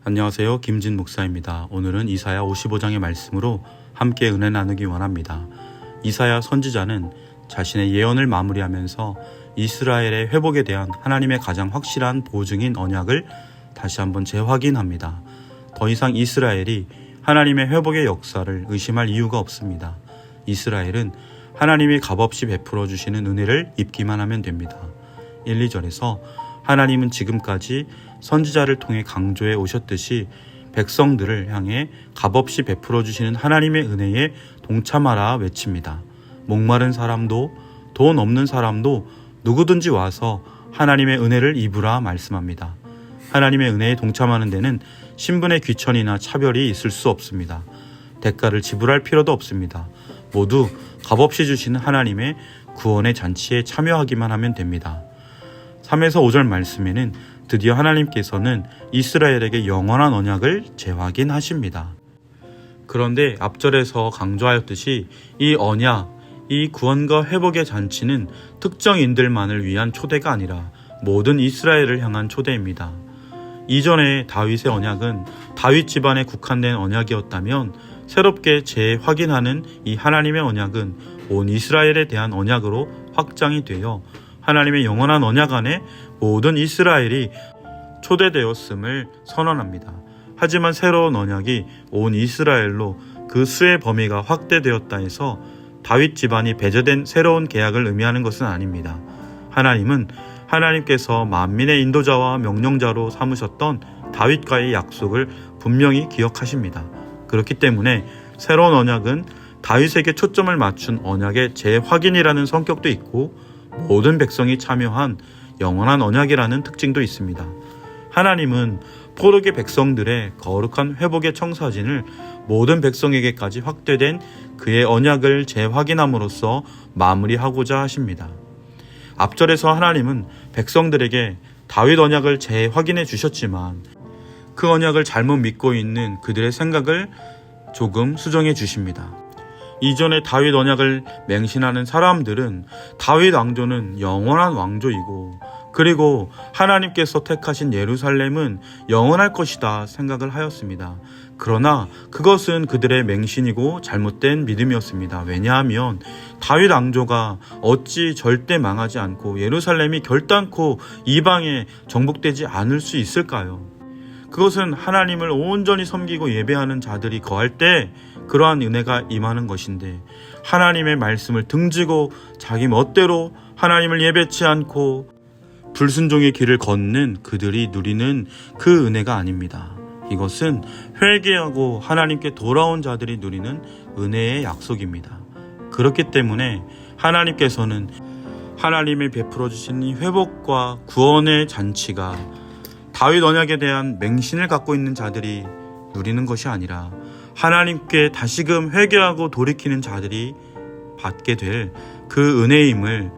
안녕하세요. 김진 목사입니다. 오늘은 이사야 55장의 말씀으로 함께 은혜 나누기 원합니다. 이사야 선지자는 자신의 예언을 마무리하면서 이스라엘의 회복에 대한 하나님의 가장 확실한 보증인 언약을 다시 한번 재확인합니다. 더 이상 이스라엘이 하나님의 회복의 역사를 의심할 이유가 없습니다. 이스라엘은 하나님이 값없이 베풀어 주시는 은혜를 입기만 하면 됩니다. 1, 2절에서 하나님은 지금까지 선지자를 통해 강조해 오셨듯이 백성들을 향해 값없이 베풀어 주시는 하나님의 은혜에 동참하라 외칩니다. 목마른 사람도 돈 없는 사람도 누구든지 와서 하나님의 은혜를 입으라 말씀합니다. 하나님의 은혜에 동참하는 데는 신분의 귀천이나 차별이 있을 수 없습니다. 대가를 지불할 필요도 없습니다. 모두 값없이 주시는 하나님의 구원의 잔치에 참여하기만 하면 됩니다. 3에서 5절 말씀에는 드디어 하나님께서는 이스라엘에게 영원한 언약을 재확인하십니다. 그런데 앞절에서 강조하였듯이 이 언약, 이 구원과 회복의 잔치는 특정인들만을 위한 초대가 아니라 모든 이스라엘을 향한 초대입니다. 이전에 다윗의 언약은 다윗 집안에 국한된 언약이었다면 새롭게 재확인하는 이 하나님의 언약은 온 이스라엘에 대한 언약으로 확장이 되어 하나님의 영원한 언약 안에 모든 이스라엘이 초대되었음을 선언합니다. 하지만 새로운 언약이 온 이스라엘로 그 수의 범위가 확대되었다 해서 다윗 집안이 배제된 새로운 계약을 의미하는 것은 아닙니다. 하나님은 하나님께서 만민의 인도자와 명령자로 삼으셨던 다윗과의 약속을 분명히 기억하십니다. 그렇기 때문에 새로운 언약은 다윗에게 초점을 맞춘 언약의 재확인이라는 성격도 있고 모든 백성이 참여한 영원한 언약이라는 특징도 있습니다. 하나님은 포로기 백성들의 거룩한 회복의 청사진을 모든 백성에게까지 확대된 그의 언약을 재확인함으로써 마무리하고자 하십니다. 앞절에서 하나님은 백성들에게 다윗 언약을 재확인해 주셨지만 그 언약을 잘못 믿고 있는 그들의 생각을 조금 수정해 주십니다. 이전에 다윗 언약을 맹신하는 사람들은 다윗 왕조는 영원한 왕조이고 그리고 하나님께서 택하신 예루살렘은 영원할 것이다 생각을 하였습니다. 그러나 그것은 그들의 맹신이고 잘못된 믿음이었습니다. 왜냐하면 다윗 왕조가 어찌 절대 망하지 않고 예루살렘이 결단코 이방에 정복되지 않을 수 있을까요? 그것은 하나님을 온전히 섬기고 예배하는 자들이 거할 때 그러한 은혜가 임하는 것인데 하나님의 말씀을 등지고 자기 멋대로 하나님을 예배치 않고 불순종의 길을 걷는 그들이 누리는 그 은혜가 아닙니다. 이것은 회개하고 하나님께 돌아온 자들이 누리는 은혜의 약속입니다. 그렇기 때문에 하나님께서는 하나님이 베풀어 주신 이 회복과 구원의 잔치가 다윗 언약에 대한 맹신을 갖고 있는 자들이 누리는 것이 아니라 하나님께 다시금 회개하고 돌이키는 자들이 받게 될 그 은혜임을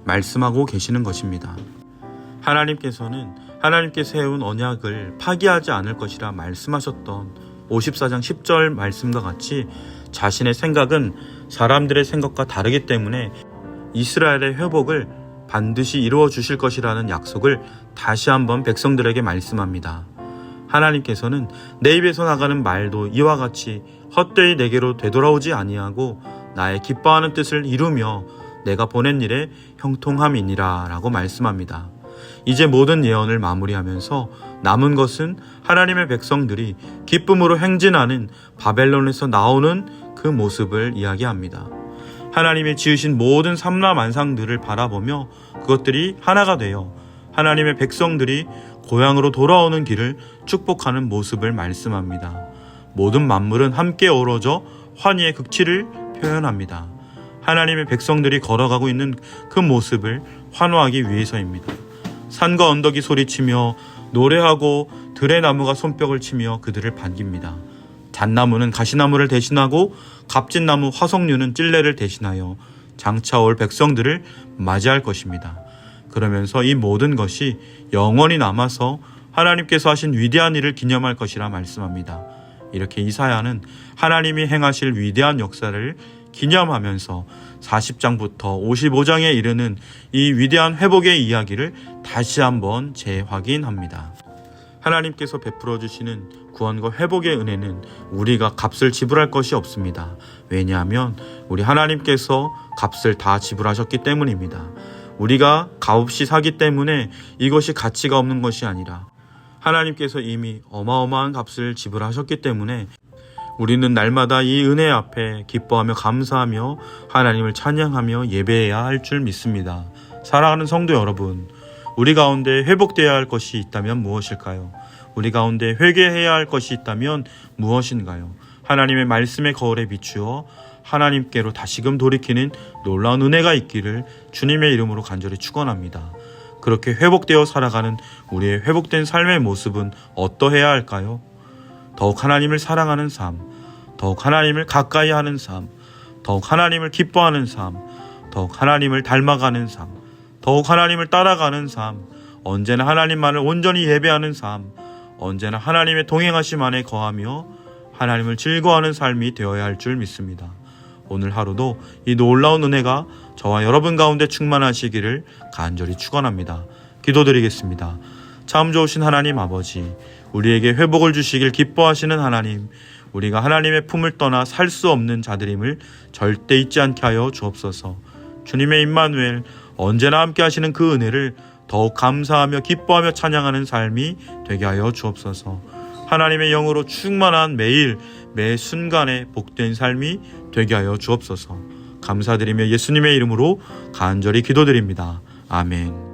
말씀하고 계시는 것입니다. 하나님께서는 하나님께 세운 언약을 파기하지 않을 것이라 말씀하셨던 54장 10절 말씀과 같이 자신의 생각은 사람들의 생각과 다르기 때문에 이스라엘의 회복을 반드시 이루어 주실 것이라는 약속을 다시 한번 백성들에게 말씀합니다. 하나님께서는 내 입에서 나가는 말도 이와 같이 헛되이 내게로 되돌아오지 아니하고 나의 기뻐하는 뜻을 이루며 내가 보낸 일에 형통함이니라 라고 말씀합니다. 이제 모든 예언을 마무리하면서 남은 것은 하나님의 백성들이 기쁨으로 행진하는 바벨론에서 나오는 그 모습을 이야기합니다. 하나님이 지으신 모든 삼라만상들을 바라보며 그것들이 하나가 되어 하나님의 백성들이 고향으로 돌아오는 길을 축복하는 모습을 말씀합니다. 모든 만물은 함께 어우러져 환희의 극치를 표현합니다. 하나님의 백성들이 걸어가고 있는 그 모습을 환호하기 위해서입니다. 산과 언덕이 소리치며 노래하고 들의 나무가 손뼉을 치며 그들을 반깁니다. 잣나무는 가시나무를 대신하고 갑진나무 화석류는 찔레를 대신하여 장차 올 백성들을 맞이할 것입니다. 그러면서 이 모든 것이 영원히 남아서 하나님께서 하신 위대한 일을 기념할 것이라 말씀합니다. 이렇게 이사야는 하나님이 행하실 위대한 역사를 기념하면서 40장부터 55장에 이르는 이 위대한 회복의 이야기를 다시 한번 재확인합니다. 하나님께서 베풀어 주시는 구원과 회복의 은혜는 우리가 값을 지불할 것이 없습니다. 왜냐하면 우리 하나님께서 값을 다 지불하셨기 때문입니다. 우리가 값없이 사기 때문에 이것이 가치가 없는 것이 아니라 하나님께서 이미 어마어마한 값을 지불하셨기 때문에 우리는 날마다 이 은혜 앞에 기뻐하며 감사하며 하나님을 찬양하며 예배해야 할 줄 믿습니다. 사랑하는 성도 여러분, 우리 가운데 회복되어야 할 것이 있다면 무엇일까요? 우리 가운데 회개해야 할 것이 있다면 무엇인가요? 하나님의 말씀의 거울에 비추어 하나님께로 다시금 돌이키는 놀라운 은혜가 있기를 주님의 이름으로 간절히 축원합니다. 그렇게 회복되어 살아가는 우리의 회복된 삶의 모습은 어떠해야 할까요? 더욱 하나님을 사랑하는 삶, 더욱 하나님을 가까이 하는 삶, 더욱 하나님을 기뻐하는 삶, 더욱 하나님을 닮아가는 삶, 더욱 하나님을 따라가는 삶, 언제나 하나님만을 온전히 예배하는 삶, 언제나 하나님의 동행하심 안에 거하며 하나님을 즐거워하는 삶이 되어야 할 줄 믿습니다. 오늘 하루도 이 놀라운 은혜가 저와 여러분 가운데 충만하시기를 간절히 축원합니다. 기도드리겠습니다. 참 좋으신 하나님 아버지, 우리에게 회복을 주시길 기뻐하시는 하나님, 우리가 하나님의 품을 떠나 살 수 없는 자들임을 절대 잊지 않게 하여 주옵소서. 주님의 임마누엘, 언제나 함께 하시는 그 은혜를 더욱 감사하며 기뻐하며 찬양하는 삶이 되게 하여 주옵소서. 하나님의 영으로 충만한 매일 매 순간에 복된 삶이 되게 하여 주옵소서. 감사드리며 예수님의 이름으로 간절히 기도드립니다. 아멘.